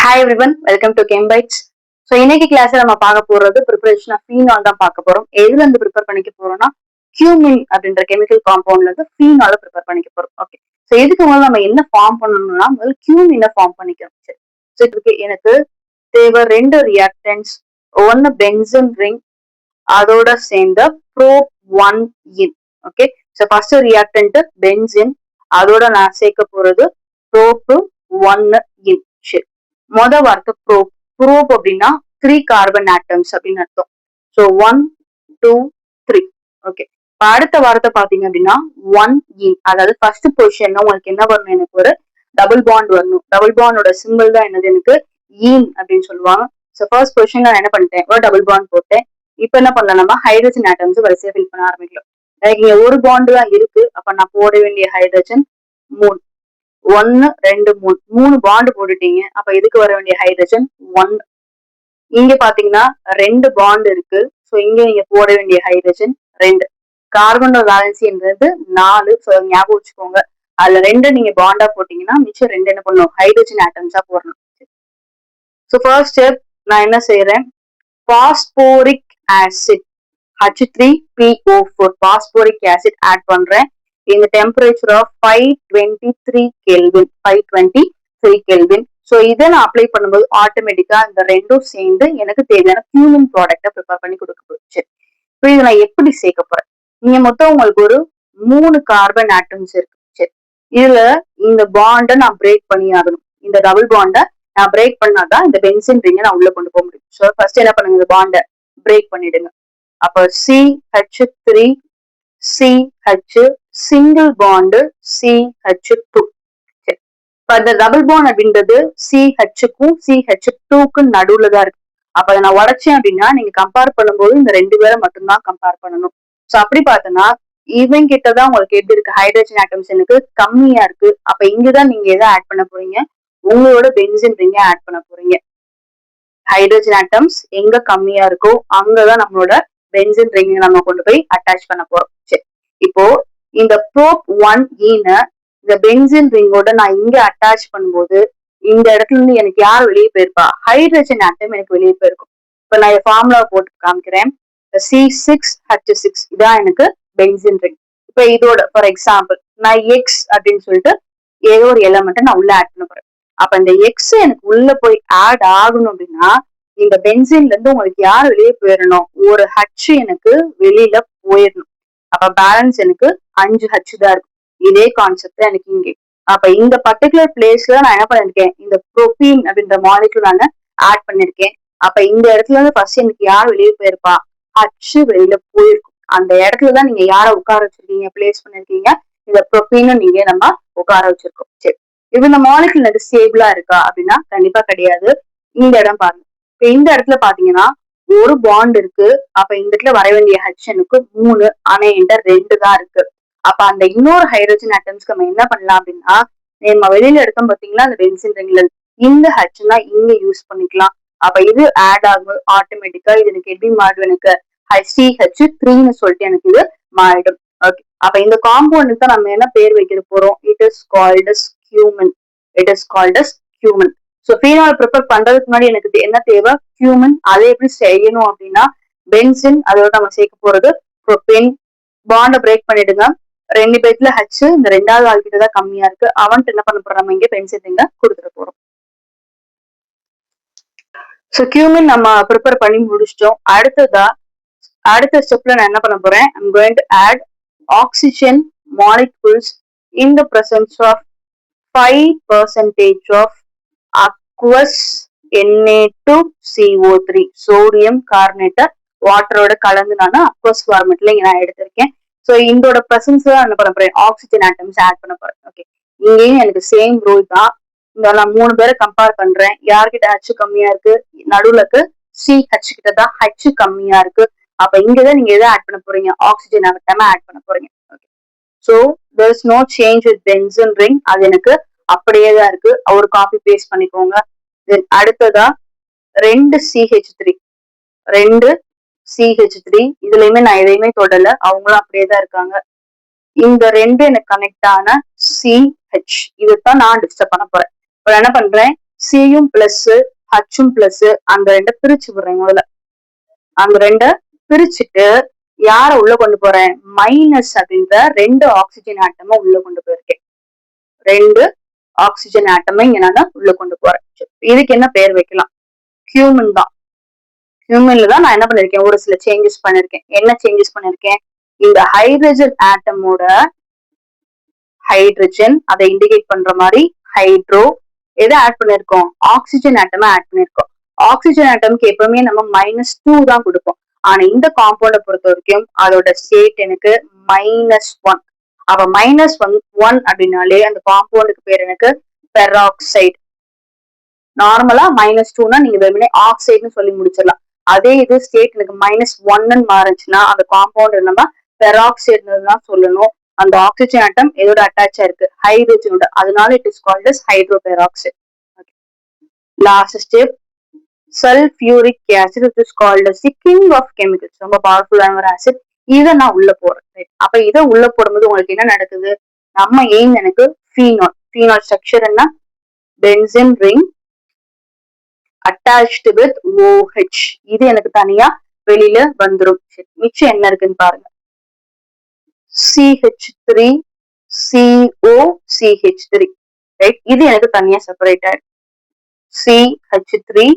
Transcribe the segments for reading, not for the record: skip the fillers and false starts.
Hi everyone, welcome to ChemBytes. So இன்னைக்கு கிளாஸ்ல நம்ம பார்க்க போறது ப்ரிப்பரேஷன் ஆஃப் ஃபீனால் தான் பார்க்க போறோம். எதுல இருந்து ப்ரிப்பேர் பண்ணிக்க போறோம்னா கியூமின் அப்படின்ற கெமிக்கல் காம்பவுண்ட்ல இருந்து ஃபீனால ப்ரிப்பேர் பண்ணிக்க போறோம். ஓகே. ஸோ இதுக்கு முதல்ல நம்ம என்ன ஃபார்ம் பண்ணணும்னா முதல்ல கியூமினை ஃபார்ம் பண்ணிக்கிறோம். சரி. ஸோ இதுக்கு எனக்கு தேவை 2 ரியாக்டன்ஸ், ஒன்னு பென்சின் ரிங், அதோட சேர்ந்த probe 1 in. Okay. So first reactant benzene, அதோட நான் சேர்க்க போறது ப்ரோப் 1 இன். சரி. வார்த்தை ப்ரோப். ப்ரோப் அப்படின்னா 3 கார்பன் ஆட்டம்ஸ் அப்படின்னு அர்த்தம். ஸோ 1 2 3. ஓகே. அடுத்த வார்த்தை பாத்தீங்க அப்படின்னா 1 இன், அதாவது ஃபர்ஸ்ட் பொசிஷன்ல உங்களுக்கு என்ன வரணும், எனக்கு ஒரு டபுள் பாண்ட் வரணும். டபுள் பாண்டோட சிம்பிள் தான் என்னது, எனக்கு ஈன் அப்படின்னு சொல்லுவாங்க. ஸோ ஃபர்ஸ்ட் பொசிஷன்ல நான் என்ன பண்ணிட்டேன், ஒரு டபுள் பாண்ட் போட்டேன். இப்ப என்ன பண்ணலாம், நம்ம ஹைட்ரஜன் ஆட்டம்ஸ் வரிசையா ஃபில் பண்ண ஆரம்பிக்கலாம். இங்க ஒரு பாண்டு தான் இருக்கு, அப்ப நான் போட வேண்டிய ஹைட்ரஜன் 3. 1 2 3 பாண்ட் போட்டுட்டீங்க. அப்ப இதுக்கு வர வேண்டிய ஹைட்ரஜன் 1. இங்க பாத்தீங்கன்னா 2 பாண்ட் இருக்கு. சோ இங்க நீங்க போட வேண்டிய ஹைட்ரஜன் 2. கார்பனோட வேலன்சி என்றது 4. சோ ஞாபகம் வச்சுக்கோங்க. அதுல 2 நீங்க பாண்டா போட்டீங்கன்னா மிச்சம் 2 என்ன பண்ணும், ஹைட்ரஜன் ஆட்டம்ஸா போடணும். சோ ஃபர்ஸ்ட் ஸ்டெப் நான் என்ன செய்யறேன், phosphoric acid H3PO4 phosphoric acid add பண்றேன். இந்த temperature of 523 kelvin 523 kelvin. So இதை நான் அப்ளை பண்ணும்போது ஆட்டோமேட்டிக்கா இந்த ரெண்டும் சேர்ந்து எனக்கு தேவையான கியூமின் ப்ராடக்டை ப்ரிப்பேர் பண்ணி கொடுக்க போச்சு. இப்போ இதை நான் எப்படி சேர்க்க போறேன், நீங்க மொத்தம் உங்களுக்கு ஒரு 3 கார்பன் ஆட்டம்ஸ் இருக்கு. சரி, இதுல இந்த பாண்டை நான் பிரேக் பண்ணி ஆகணும். இந்த டபுள் பாண்டை நான் பிரேக் பண்ணாதான் இந்த பென்சின் ரிங்கை நான் உள்ள கொண்டு போக முடியும். ஸோ ஃபர்ஸ்ட் என்ன பண்ணுங்க, இந்த பாண்டை பிரேக் பண்ணிடுங்க. அப்ப CH3 CH single bond CH2. இப்ப இந்த டபுள் பாண்ட் அப்படின்றது CH-க்கும் CH2க்கும் நடுவுல தான் இருக்கு. அப்ப அதை நான் உடைச்சேன் அப்படின்னா நீங்க கம்பேர் பண்ணும்போது இந்த 2 பேரை மட்டும்தான் கம்பேர் பண்ணணும். சோ அப்படி பார்த்தோன்னா இவன் கிட்டதான் உங்களுக்கு எப்படி இருக்கு, ஹைட்ரஜன் ஆட்டம்ஸ் எனக்கு கம்மியா இருக்கு. அப்ப இங்கதான் நீங்க எதை ஆட் பண்ண போறீங்க, உங்களோட பென்சின் ரிங்கை ஆட் பண்ண போறீங்க. ஹைட்ரஜன் ஆட்டம்ஸ் எங்க கம்மியா இருக்கோ அங்கதான் நம்மளோட பென்சின் ரிங்கை நம்ம கொண்டு போய் அட்டாச் பண்ண போறோம். சரி, இப்போ இந்த ப்ரோப் 1 ஈன இந்த பென்சின் ரிங்கோட நான் இங்க அட்டாச் பண்ணும்போது இந்த இடத்துல இருந்து எனக்கு யார் வெளியே போயிருப்பா, ஹைட்ரஜன் ஆட்டம் எனக்கு வெளியே போயிருக்கும். இப்ப நான் ஃபார்முலா போட்டு காமிக்கிறேன். C6H6 இதான் எனக்கு பென்சின் ரிங். இப்ப இதோட ஃபார் எக்ஸாம்பிள் நான் எக்ஸ் அப்படின்னு சொல்லிட்டு ஏதோ ஒரு எலமெண்ட்டை நான் உள்ள ஆட் பண்ண போறேன். அப்ப இந்த எக்ஸ் எனக்கு உள்ள போய் ஆட் ஆகணும் அப்படின்னா இந்த பென்சின்ல இருந்து உங்களுக்கு யார் வெளியே போயிடணும், ஒரு ஹச் எனக்கு வெளியில போயிடணும். அப்ப பேலன்ஸ் எனக்கு 5 ஹச் தான் இருக்கும். இதே கான்செப்ட் எனக்கு இங்கே. அப்ப இந்த பர்டிகுலர் பிளேஸ்ல நான் என்ன பண்ணிருக்கேன், இந்த புரோபீன் அப்படின்ற மாலிகுல் நான் ஆட் பண்ணிருக்கேன். அப்ப இந்த இடத்துல இருந்து ஃபர்ஸ்ட் எனக்கு யார் வெளியே போயிருப்பா, ஹச் வெளியில போயிருக்கும். அந்த இடத்துலதான் நீங்க யாரை உட்கார வச்சிருக்கீங்க, பிளேஸ் பண்ணிருக்கீங்க, இந்த புரோபீனும் நீங்க நம்ம உட்கார வச்சிருக்கோம். சரி, இது இந்த மாலிகுல் எனக்கு ஸ்டேபிளா இருக்கா அப்படின்னா கண்டிப்பா கிடையாது. இந்த இடம் பாருங்க. இப்ப இந்த இடத்துல பாத்தீங்கன்னா ஒரு பாண்ட் இருக்கு. அப்ப இந்த இடத்துல வர வேண்டிய ஹெச்னுக்கு 3, ஆனா என்கிட்ட 2 தான் இருக்கு. அப்ப அந்த இன்னொரு ஹைட்ரஜன் ஆட்டம்ஸ்க்கு நம்ம என்ன பண்ணலாம் அப்படின்னா, நம்ம வெளியில எடுத்தோம் பாத்தீங்களா அந்த பென்சின் ரிங்ல, இந்த ஹெச்னா இங்க யூஸ் பண்ணிக்கலாம். அப்ப இது ஆட் ஆகும் ஆட்டோமேட்டிக்கா. இது எனக்கு எப்படி மாறிடும், எனக்கு CH3ன்னு சொல்லிட்டு எனக்கு இது மாறிடும். ஓகே, அப்ப இந்த காம்பவுண்டுக்கு தான் நம்ம என்ன பேர் வைக்க போறோம், it is called as cumene. It is called as cumene. So phenol prepare பண்றதுக்கு முன்னாடி எனக்கு என்ன தேவை, கியூமின். அதை எப்படி செய்யணும் அப்படின்னா பென்சின், அதோட நம்ம சேர்க்க போறது ப்ரோபேன். பாண்டை பிரேக் பண்ணிடுங்க. 2 பேத்துல ஹச் இந்த 2வது ஆள் கிட்டதான் கம்மியா இருக்கு. அவன்ட்டு என்ன பண்ண போறோம், நம்ம இங்க பென்சில் ரிங்க கொடுத்துட போறோம். சோ கியூமின் நம்ம ப்ரிப்பேர் பண்ணி முடிச்சிட்டோம். அடுத்த ஸ்டெப்ல நான் என்ன பண்ண போறேன், I'm going to add oxygen molecules in the presence of 5% of aqueous Na2CO3 sodium கார்பனேட்டை வாட்டரோட கலந்து நான் அக்வஸ் ஃபார்மேட்ல இங்க நான் எடுத்திருக்கேன். சோ இதோட பிரசன்ஸ் தான் என்ன பண்ண போறேன், ஆக்சிஜன் ஆட்டம்ஸ் ஆட் பண்ண போறேன். ஓகே, இங்கேயும் எனக்கு சேம் ரூல் தான். இந்த நான் 3 பேரை கம்பேர் பண்றேன். யார்கிட்ட ஹச் கம்மியா இருக்கு, நடுவுலக்கு CH கிட்ட தான் ஹச் கம்மியா இருக்கு. அப்ப இங்கதான் நீங்க எதை ஆட் பண்ண போறீங்க, ஆக்சிஜன் ஆட்டமா ஆட் பண்ண போறீங்க. Okay, so there is no change with benzene ring. அது எனக்கு அப்படியே தான் இருக்கு. ஒரு காப்பி பேஸ்ட் பண்ணிக்கோங்க. தென் அடுத்ததா 2 CH3 இதுலயுமே நான் எதையுமே தொடல, அவங்களும் அப்படியே தான் இருக்காங்க. இந்த 2 எனக்கு கனெக்ட் ஆன CH, இதுதான் நான் டிஸ்டர்ப் பண்ண போறேன். இப்ப என்ன பண்றேன், சியும் பிளஸ் ஹச்சும் பிளஸ் அந்த ரெண்டை பிரிச்சு விடுறேன். முதல்ல அந்த ரெண்டை பிரிச்சுட்டு யார உள்ள கொண்டு போறேன், மைனஸ் அப்படின்ற 2 ஆக்சிஜன் ஆட்டமா உள்ள கொண்டு போயிருக்கேன். 2 ஆக்சிஜன் ஆட்டமை இங்க நான் உள்ள கொண்டு போறேன். இதுக்கு என்ன பேர் வைக்கலாம், கியூமின் தான். கியூமின்ல தான் நான் என்ன பண்ணிருக்கேன், ஒரு சில சேஞ்சஸ் பண்ணிருக்கேன். என்ன சேஞ்சஸ் பண்ணிருக்கேன், இந்த ஹைட்ரஜன் ஆட்டமோட ஹைட்ரஜன் அதை இண்டிகேட் பண்ற மாதிரி ஹைட்ரோ எதை ஆட் பண்ணிருக்கோம், ஆக்சிஜன் ஆட்டமா ஆட் பண்ணிருக்கோம். ஆக்சிஜன் ஆட்டம்க்கு எப்பவுமே நம்ம -2 தான் கொடுப்போம். ஆனா இந்த காம்பவுண்ட பொறுத்த வரைக்கும் அதோட ஸ்டேட் எனக்கு -1. அப்ப -1 அப்படின்னாலே அந்த காம்பவுண்டுக்கு பேர் எனக்கு பெராக்சைடு. நார்மலா -2னா நீங்க வெறுமனே ஆக்சைடுன்னு சொல்லி முடிச்சிடலாம். அதே இது ஸ்டேட் எனக்கு -1 மாறுச்சுன்னா அந்த காம்பவுண்ட் நம்ம பெராக்சைடு தான் சொல்லணும். அந்த ஆக்சிஜன் ஆட்டம் எதோட அட்டாச்சா இருக்கு, ஹைட்ரஜனோட. அதனால it is called as hydroperoxide. Last step sulphuric acid, which is called as the king of chemicals. ரொம்ப பவர்ஃபுல்லான ஒரு ஆசிட். இதை நான் உள்ள போறேன். அப்ப இதை உள்ள போடும்போது உங்களுக்கு என்ன நடக்குது, நம்ம எய்ம் எனக்கு ஃபீனால். ஃபீனால் ஸ்ட்ரக்சர் என்ன, benzene ring attached with OH. இது எனக்கு தனியா வெளியில வந்துடும். மிச்சம் என்ன இருக்குன்னு பாருங்க, CH3 COCH3, ரைட். இது எனக்கு தனியா செப்பரேட் ஆயிடும். CH3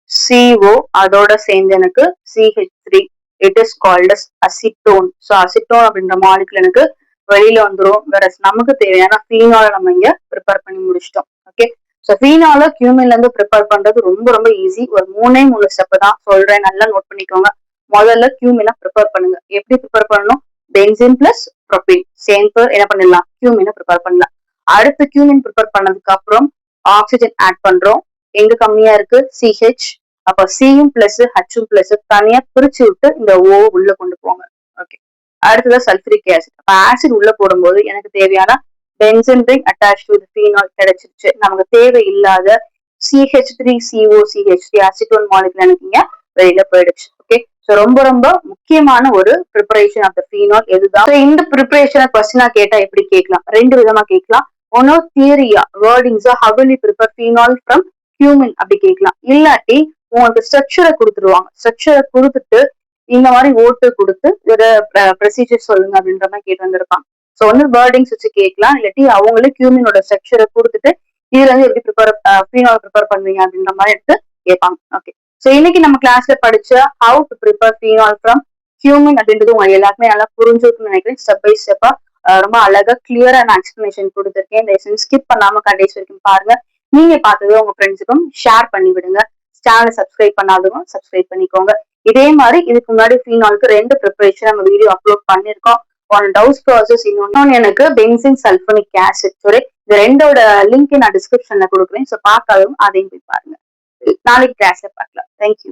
CO அதோட சேர்ந்து எனக்கு CH3, it is called as acetone. So acetone அப்படின்ற மாலிகுல் எனக்கு வெளியில வந்துடும். வேற நமக்கு தேவையான ஃபீனால நம்ம இங்க ப்ரிப்பேர் பண்ணி முடிச்சிட்டோம். ஓகே, ஸோ ஃபீனால கியூமின்ல இருந்து ப்ரிப்பேர் பண்றது ரொம்ப ரொம்ப ஈஸி. ஒரு 3 ஸ்டெப் தான் சொல்றேன், நல்லா நோட் பண்ணிக்கோங்க. முதல்ல கியூமினை ப்ரிப்பேர் பண்ணுங்க. எப்படி ப்ரிப்பேர் பண்ணணும், பென்சின் பிளஸ் ப்ரோபீன் சேர்ந்து என்ன பண்ணிடலாம், கியூமினை ப்ரிப்பேர் பண்ணலாம். அடுத்து கியூமின் ப்ரிப்பேர் பண்ணதுக்கு அப்புறம் ஆக்சிஜன் ஆட் பண்றோம். எங்க கம்மியா இருக்கு, CH. அப்ப சியும் பிளஸ் ஹச்சும் பிளஸ் தனியா பிரிச்சு விட்டு இந்த O உள்ள கொண்டு போங்க. ஓகே, அடுத்ததான் சல்ஃபரிக் ஆசிட். அப்ப ஆசிட் உள்ள போடும்போது எனக்கு தேவையான benzene ring attach to phenol கிடைச்சிருச்சு. நமக்கு தேவை இல்லாத CH3COCH3 அசிட்டோன் மாலிகுல் எனக்கு இங்க வெளியில போயிடுச்சு. ஓகே, சோ ரொம்ப ரொம்ப முக்கியமான ஒரு ப்ரிப்பரேஷன் ஆஃப் த ஃபீனால் இதுதான். இந்த ப்ரிப்பரேஷனை கொஸ்டினா கேட்டா எப்படி கேட்கலாம், 2 விதமா கேட்கலாம். ஒன்னோ தியரியா வேர்டிங்ஸா how will you prepare phenol from cumin அப்படி கேட்கலாம். இல்லாட்டி உங்களுக்கு ஸ்ட்ரக்சரை கொடுத்துருவாங்க. ஸ்ட்ரக்சரை கொடுத்துட்டு இந்த மாதிரி ஓட்டு கொடுத்து இதோட ப்ரொசீஜர் சொல்லுங்க அப்படின்ற மாதிரி கேட்டு வந்திருப்பாங்க. ஸோ ஒன்னு வேர்டிங்ஸ் வச்சு கேட்கலாம், இல்லாட்டி அவங்களே கியூமினோட ஸ்ட்ரக்சரை கொடுத்துட்டு இதுல இருந்து எப்படி ஃபீனால் ப்ரிப்பேர் பண்ணுவீங்க அப்படின்ற மாதிரி எடுத்து கேட்பாங்க. ஓகே, ஸோ இன்னைக்கு நம்ம கிளாஸ்ல படிச்ச how to prepare phenol from cumin அப்படின்றது உங்களுக்கு எல்லாருக்குமே நல்லா புரிஞ்சிருக்குன்னு நினைக்கிறேன். ஸ்டெப் பை ஸ்டெப்பா ரொம்ப அழகா கிளியரா நான் எக்ஸ்பிளனேஷன் கொடுத்துருக்கேன். இந்த ஸ்கிப் பண்ணாம கடைசி வரைக்கும் பாருங்க. நீங்க பார்த்தது உங்க ஃப்ரெண்ட்ஸுக்கும் ஷேர் பண்ணி விடுங்க. சேனலை சப்ஸ்கிரைப் பண்ணாதவங்க சப்ஸ்கிரைப் பண்ணிக்கோங்க. இதே மாதிரி இதுக்கு முன்னாடி ஃபீனாலுக்கு 2 ப்ரிப்பரேஷன் நம்ம வீடியோ அப்லோட் பண்ணிருக்கோம். ஒன் டவுஸ் ப்ராசஸ், இன்னொன்னு எனக்கு பென்சின் சல்ஃபோனிக் ஆசிட். இந்த 2ஓட லிங்க் நான் டிஸ்கிரிப்ஷன்ல கொடுக்குறேன். ஸோ பார்க்காதவங்க அதையும் போய் பாருங்க. நாளைக்கு கிளாஸ்ல பார்க்கலாம். தேங்க்யூ.